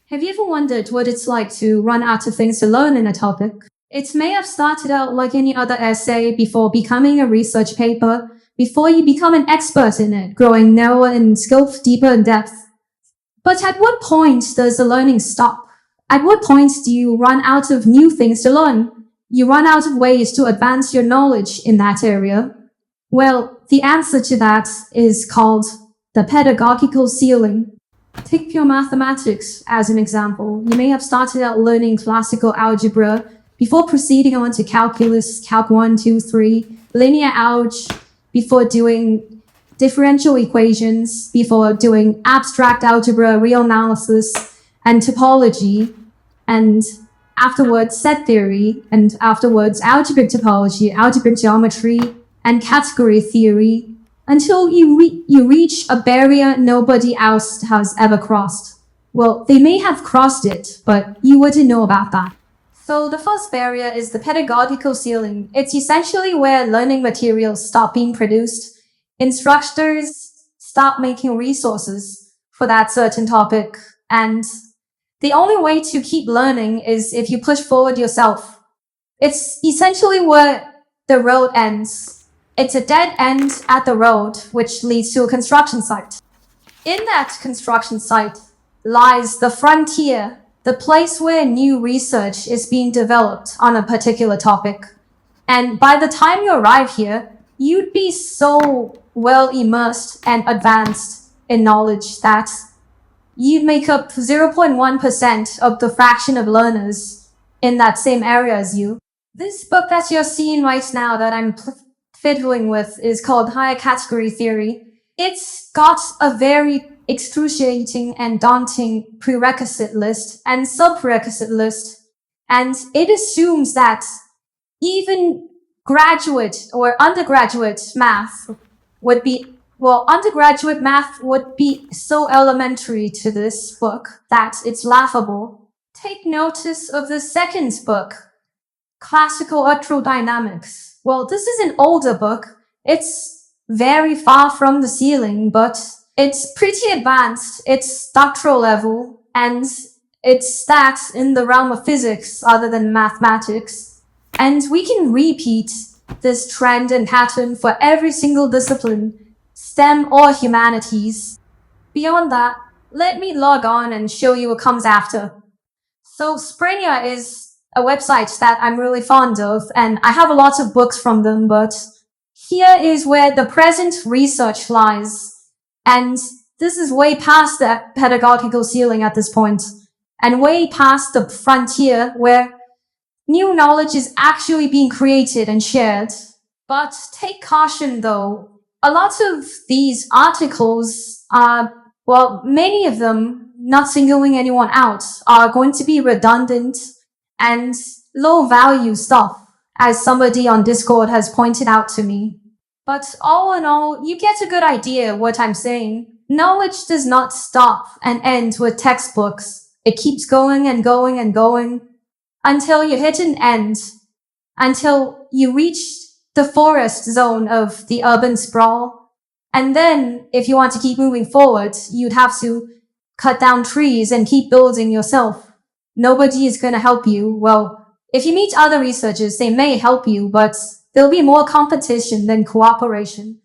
Have you ever wondered what it's like to run out of things to learn in a topic? It may have started out like any other essay before becoming a research paper, before you become an expert in it, growing narrower in scope, deeper in depth. But at what point does the learning stop? At what point do you run out of new things to learn? You run out of ways to advance your knowledge in that area. Well, the answer to that is called the pedagogical ceiling. Take pure mathematics as an example. You may have started out learning classical algebra before proceeding on to calculus, calc 1, 2, 3, linear algebra, before doing differential equations, before doing abstract algebra, real analysis, and topology, and afterwards set theory, and afterwards algebraic topology, algebraic geometry, and category theory, until you reach a barrier nobody else has ever crossed. Well, they may have crossed it, but you wouldn't know about that. So the first barrier is the pedagogical ceiling. It's essentially where learning materials stop being produced. Instructors stop making resources for that certain topic. And the only way to keep learning is if you push forward yourself. It's essentially where the road ends. It's a dead end at the road, which leads to a construction site. In that construction site lies the frontier, the place where new research is being developed on a particular topic. And by the time you arrive here, you'd be so well immersed and advanced in knowledge that you'd make up 0.1% of the fraction of learners in that same area as you. This book that you're seeing right now that I'm fiddling with is called Higher Category Theory. It's got a very excruciating and daunting prerequisite list and sub-prerequisite list, and it assumes that even graduate or undergraduate math would be, undergraduate math would be so elementary to this book that it's laughable. Take notice of the second book, Classical Electrodynamics. Well, this is an older book. It's very far from the ceiling, but it's pretty advanced. It's doctoral level, and it's that in the realm of physics other than mathematics. And we can repeat this trend and pattern for every single discipline, STEM or humanities. Beyond that, let me log on and show you what comes after. So Springer is a website that I'm really fond of, and I have a lot of books from them, but here is where the present research lies. And this is way past the pedagogical ceiling at this point, and way past the frontier where new knowledge is actually being created and shared. But take caution though. A lot of these articles are, many of them, not singling anyone out, are going to be redundant and low value stuff, as somebody on Discord has pointed out to me. But all in all, you get a good idea what I'm saying. Knowledge does not stop and end with textbooks. It keeps going and going and going until you hit an end, until you reach the forest zone of the urban sprawl. And then, if you want to keep moving forward, you'd have to cut down trees and keep building yourself. Nobody is going to help you. Well, if you meet other researchers, they may help you, but there'll be more competition than cooperation.